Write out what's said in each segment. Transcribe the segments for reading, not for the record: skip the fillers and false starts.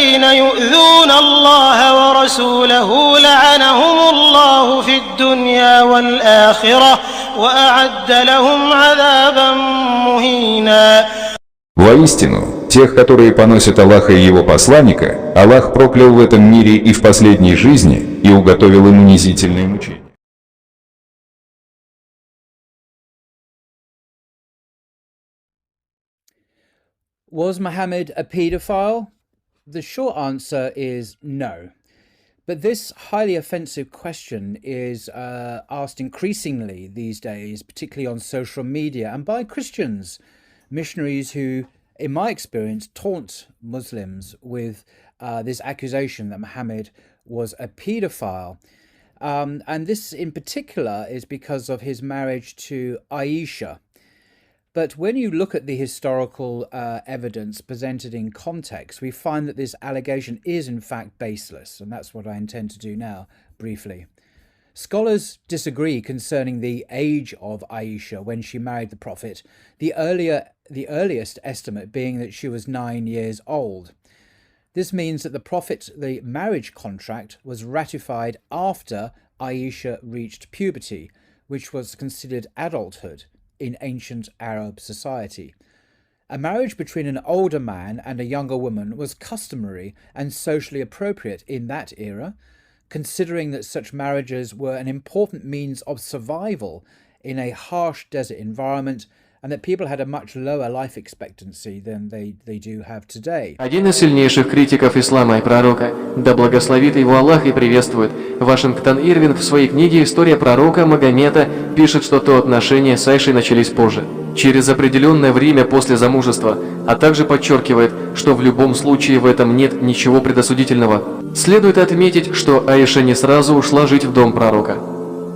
الذين يؤذون الله ورسوله لعنهم الله في الدنيا والآخرة وأعد لهم عذابا مهينا. Воистину, тех, которые поносят Аллаха и Его посланника, Аллах проклял в этом мире и в последней жизни и уготовил им унизительные мучения. Was Muhammad a paedophile? The short answer is no. But this highly offensive question is asked increasingly these days, particularly on social media, and by Christians, missionaries who, in my experience, taunt Muslims with this accusation that Muhammad was a paedophile. And this in particular is because of his marriage to Aisha. But when you look at the historical evidence presented in context, we find that this allegation is in fact baseless, and that's what I intend to do now, briefly. Scholars disagree concerning the age of Aisha when she married the Prophet, the earliest estimate being that she was 9 years old. This means that the marriage contract was ratified after Aisha reached puberty, which was considered adulthood in ancient Arab society. A marriage between an older man and a younger woman was customary and socially appropriate in that era, considering that such marriages were an important means of survival in a harsh desert environment and that people had a much lower life expectancy than they do have today. Один из сильнейших критиков ислама и пророка, да благословит его Аллах и приветствует, Вашингтон Ирвинг в своей книге «История пророка Магомета» пишет, что то отношения с Айшей начались позже, через определенное время после замужества, а также подчеркивает, что в любом случае в этом нет ничего предосудительного. Следует отметить, что Айша не сразу ушла жить в дом пророка.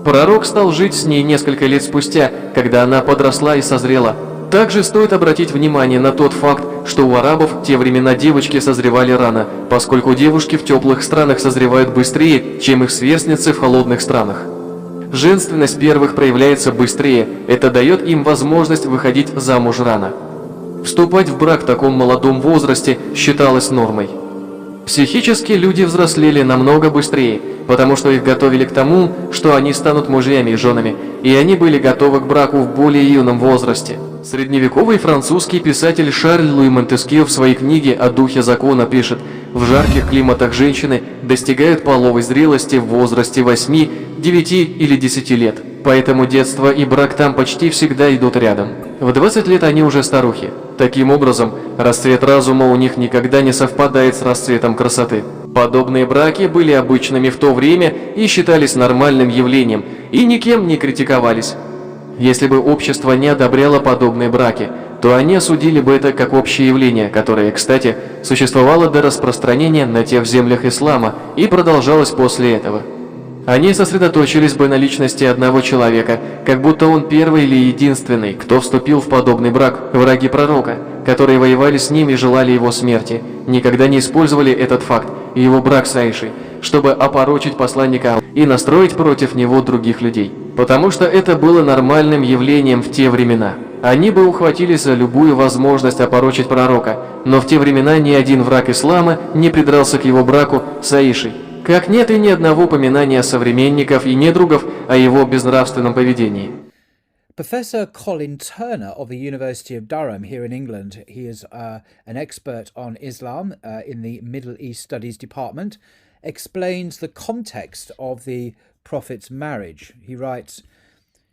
Пророк стал жить с ней несколько лет спустя, когда она подросла и созрела. Также стоит обратить внимание на тот факт, что у арабов в те времена девочки созревали рано, поскольку девушки в теплых странах созревают быстрее, чем их сверстницы в холодных странах. Женственность первых проявляется быстрее, это дает им возможность выходить замуж рано. Вступать в брак в таком молодом возрасте считалось нормой. Психически люди взрослели намного быстрее, потому что их готовили к тому, что они станут мужьями и женами, и они были готовы к браку в более юном возрасте. Средневековый французский писатель Шарль Луи Монтескье в своей книге «О духе закона» пишет: «В жарких климатах женщины достигают половой зрелости в возрасте 8, 9 или 10 лет, поэтому детство и брак там почти всегда идут рядом. В 20 лет они уже старухи. Таким образом, расцвет разума у них никогда не совпадает с расцветом красоты». Подобные браки были обычными в то время и считались нормальным явлением, и никем не критиковались. Если бы общество не одобряло подобные браки, то они осудили бы это как общее явление, которое, кстати, существовало до распространения на тех землях ислама и продолжалось после этого. Они сосредоточились бы на личности одного человека, как будто он первый или единственный, кто вступил в подобный брак. Враги пророка, которые воевали с ним и желали его смерти, никогда не использовали этот факт и его брак с Айшей, чтобы опорочить посланника и настроить против него других людей, потому что это было нормальным явлением в те времена. Они бы ухватились за любую возможность опорочить пророка, но в те времена ни один враг ислама не придрался к его браку с Аишей. Как нет и ни одного упоминания современников и недругов о его безнравственном поведении. Professor Colin Turner of the University of Durham here in England, he is an expert on Islam in the Middle East Studies Department, explains the context of the Prophet's marriage. He writes,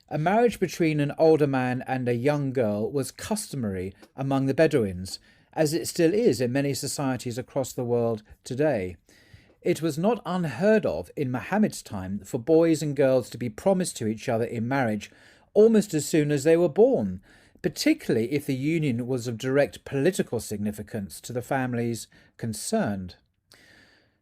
"A marriage between an older man and a young girl was customary among the Bedouins, as it still is in many societies across the world today. It was not unheard of in Muhammad's time for boys and girls to be promised to each other in marriage almost as soon as they were born, particularly if the union was of direct political significance to the families concerned.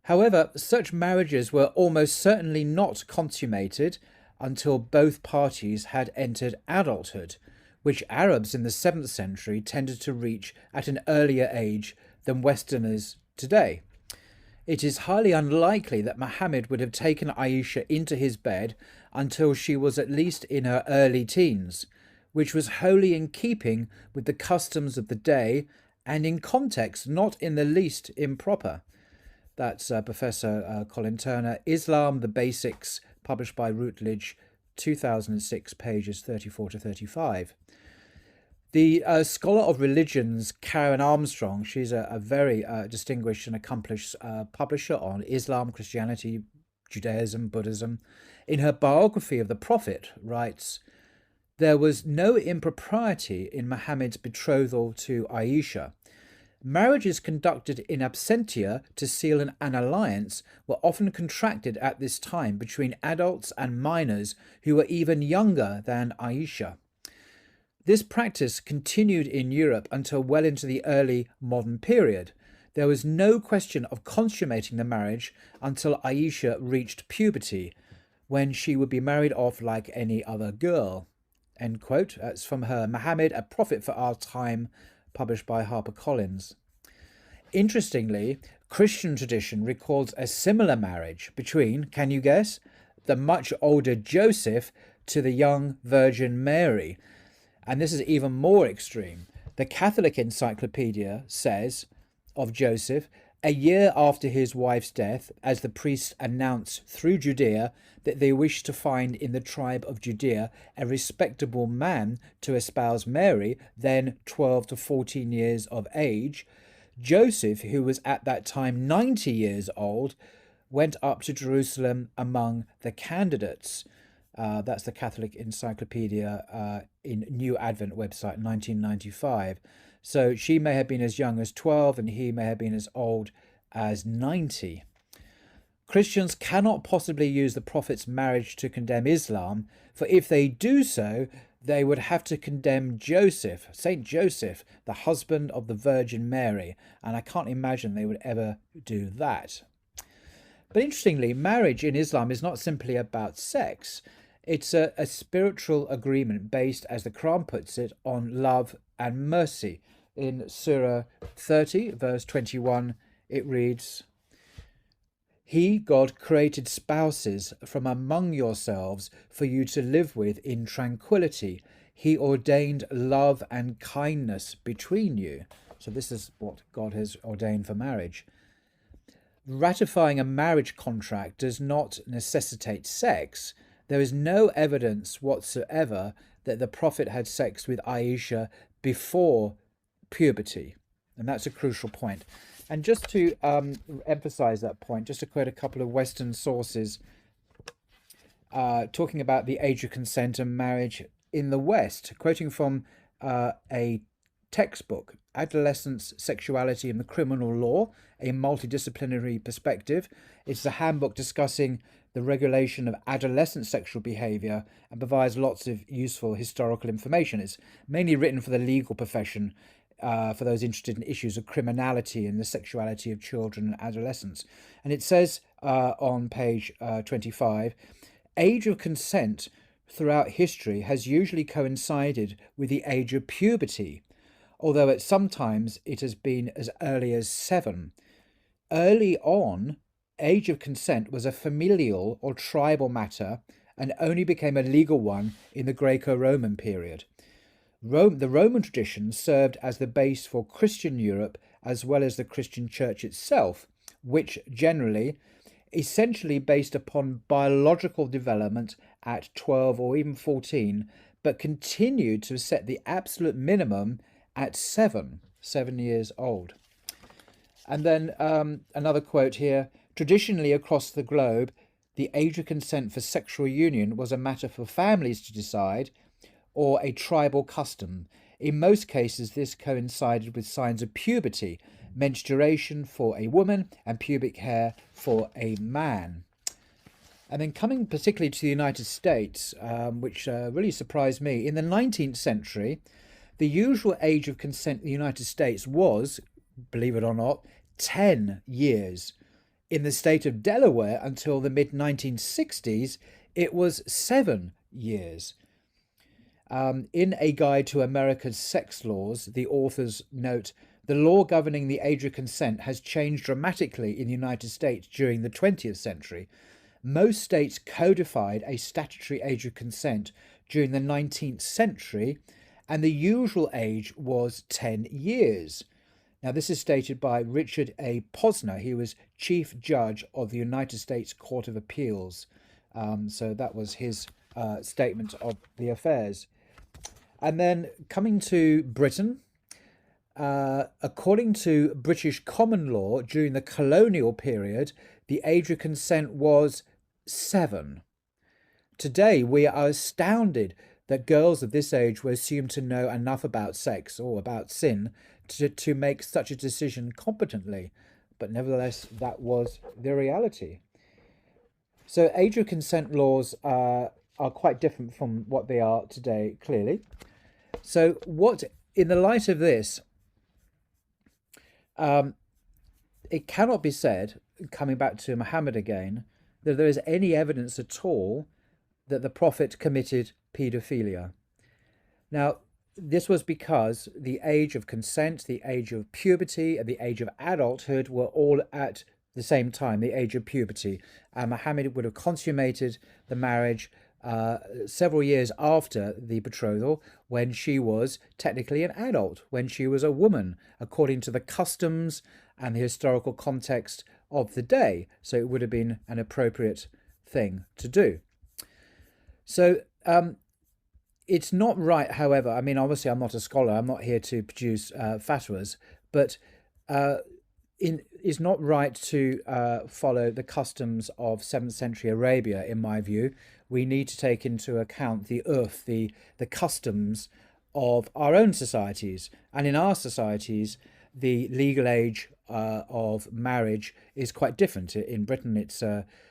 However, such marriages were almost certainly not consummated until both parties had entered adulthood, which Arabs in the 7th century tended to reach at an earlier age than Westerners today. It is highly unlikely that Muhammad would have taken Aisha into his bed until she was at least in her early teens, which was wholly in keeping with the customs of the day and in context not in the least improper. That's Professor Colin Turner, Islam, the Basics, published by Routledge, 2006, pages 34 to 35. The scholar of religions, Karen Armstrong, she's a very distinguished and accomplished publisher on Islam, Christianity, Judaism, Buddhism. In her biography of the Prophet, writes, "There was no impropriety in Muhammad's betrothal to Aisha. Marriages conducted in absentia to seal an alliance were often contracted at this time between adults and minors who were even younger than Aisha. This practice continued in Europe until well into the early modern period. There was no question of consummating the marriage until Aisha reached puberty, when she would be married off like any other girl." End quote. That's from her Muhammad, a Prophet for Our Time, published by HarperCollins. Interestingly, Christian tradition records a similar marriage between, can you guess, the much older Joseph to the young Virgin Mary. And this is even more extreme. The Catholic Encyclopedia says of Joseph, a year after his wife's death, as the priests announced through Judea that they wished to find in the tribe of Judea a respectable man to espouse Mary, then 12 to 14 years of age, Joseph, who was at that time 90 years old, went up to Jerusalem among the candidates. That's the Catholic Encyclopedia in New Advent website, 1995. So she may have been as young as 12 and he may have been as old as 90. Christians cannot possibly use the Prophet's marriage to condemn Islam, for if they do so, they would have to condemn Joseph, Saint Joseph, the husband of the Virgin Mary, and I can't imagine they would ever do that. But interestingly, marriage in Islam is not simply about sex. It's a spiritual agreement based, as the Quran puts it, on love and mercy. In Surah 30, verse 21, it reads, "He, God, created spouses from among yourselves for you to live with in tranquility. He ordained love and kindness between you." So this is what God has ordained for marriage. Ratifying a marriage contract does not necessitate sex. There is no evidence whatsoever that the Prophet had sex with Aisha before puberty. And that's a crucial point. And just to emphasize that point, just to quote a couple of Western sources talking about the age of consent and marriage in the West, quoting from a textbook, Adolescence, Sexuality and the Criminal Law, a Multidisciplinary Perspective. It's a handbook discussing the regulation of adolescent sexual behavior and provides lots of useful historical information. It's mainly written for the legal profession, for those interested in issues of criminality and the sexuality of children and adolescents. And it says on page 25, age of consent throughout history has usually coincided with the age of puberty, although at sometimes it has been as early as 7. Early on, age of consent was a familial or tribal matter and only became a legal one in the Greco-Roman period. The Roman tradition served as the base for Christian Europe as well as the Christian Church itself, which generally, essentially based upon biological development at 12 or even 14, but continued to set the absolute minimum at 7 years old. And then another quote here, traditionally across the globe, the age of consent for sexual union was a matter for families to decide, or a tribal custom. In most cases, this coincided with signs of puberty, menstruation for a woman and pubic hair for a man. And then coming particularly to the United States, which really surprised me, in the 19th century, the usual age of consent in the United States was, believe it or not, 10 years. In the state of Delaware, until the mid-1960s, it was 7 years. In A Guide to America's Sex Laws, the authors note, the law governing the age of consent has changed dramatically in the United States during the 20th century. Most states codified a statutory age of consent during the 19th century, and the usual age was 10 years. Now, this is stated by Richard A. Posner. He was Chief Judge of the United States Court of Appeals. So that was his statement of the affairs. And then coming to Britain, according to British common law, during the colonial period, the age of consent was 7. Today, we are astounded that girls of this age were assumed to know enough about sex or about sin to make such a decision competently. But nevertheless, that was the reality. So age of consent laws are quite different from what they are today, clearly. So what, in the light of this, it cannot be said, coming back to Muhammad again, that there is any evidence at all that the Prophet committed paedophilia. Now, this was because the age of consent, the age of puberty, and the age of adulthood were all at the same time, the age of puberty. And Muhammad would have consummated the marriage several years after the betrothal, when she was technically an adult, when she was a woman, according to the customs and the historical context of the day. So it would have been an appropriate thing to do. So it's not right, however, I mean, obviously I'm not a scholar, I'm not here to produce fatwas, but it's not right to follow the customs of 7th century Arabia, in my view. We need to take into account the the customs of our own societies. And in our societies, the legal age of marriage is quite different. In Britain, it's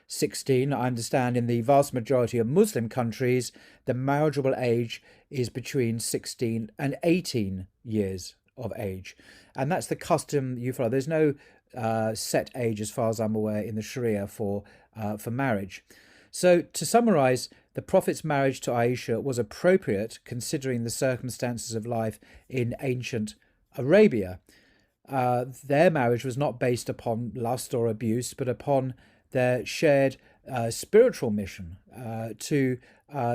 16. I understand in the vast majority of Muslim countries, the marriageable age is between 16 and 18 years of age. And that's the custom you follow. There's no set age, as far as I'm aware, in the Sharia for marriage. So to summarize, the Prophet's marriage to Aisha was appropriate considering the circumstances of life in ancient Arabia. Their marriage was not based upon lust or abuse, but upon their shared spiritual mission to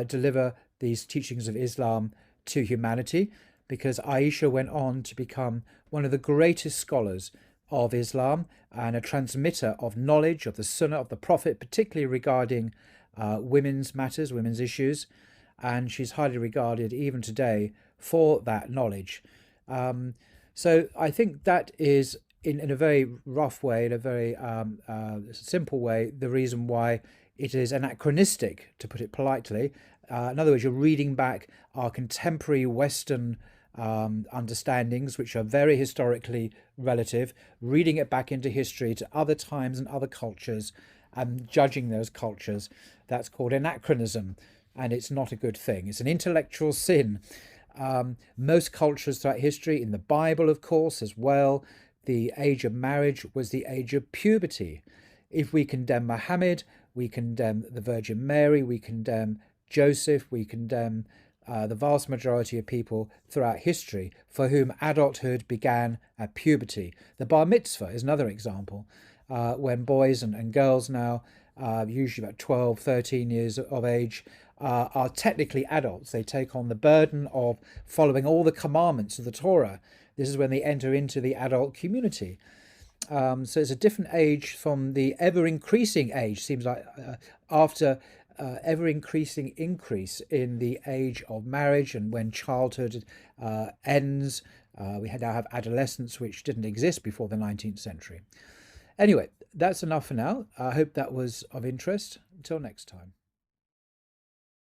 deliver these teachings of Islam to humanity, because Aisha went on to become one of the greatest scholars of Islam and a transmitter of knowledge of the Sunnah of the Prophet, particularly regarding women's matters, women's issues, and she's highly regarded even today for that knowledge. So I think that is, in a very rough way, in a very simple way, the reason why it is anachronistic, to put it politely. In other words, you're reading back our contemporary Western understandings, which are very historically relative, reading it back into history to other times and other cultures and judging those cultures. That's called anachronism, and it's not a good thing. It's an intellectual sin. Most cultures throughout history, in the Bible, of course, as well, the age of marriage was the age of puberty. If we condemn Muhammad, we condemn the Virgin Mary, we condemn Joseph, we condemn the vast majority of people throughout history for whom adulthood began at puberty. The bar mitzvah is another example, when boys and girls now, usually about 12, 13 years of age, are technically adults. They take on the burden of following all the commandments of the Torah. This is when they enter into the adult community. So it's a different age from the ever-increasing age, seems like, after ever-increasing increase in the age of marriage, and when childhood ends, we now have adolescence, which didn't exist before the 19th century. Anyway, that's enough for now. I hope that was of interest. Until next time.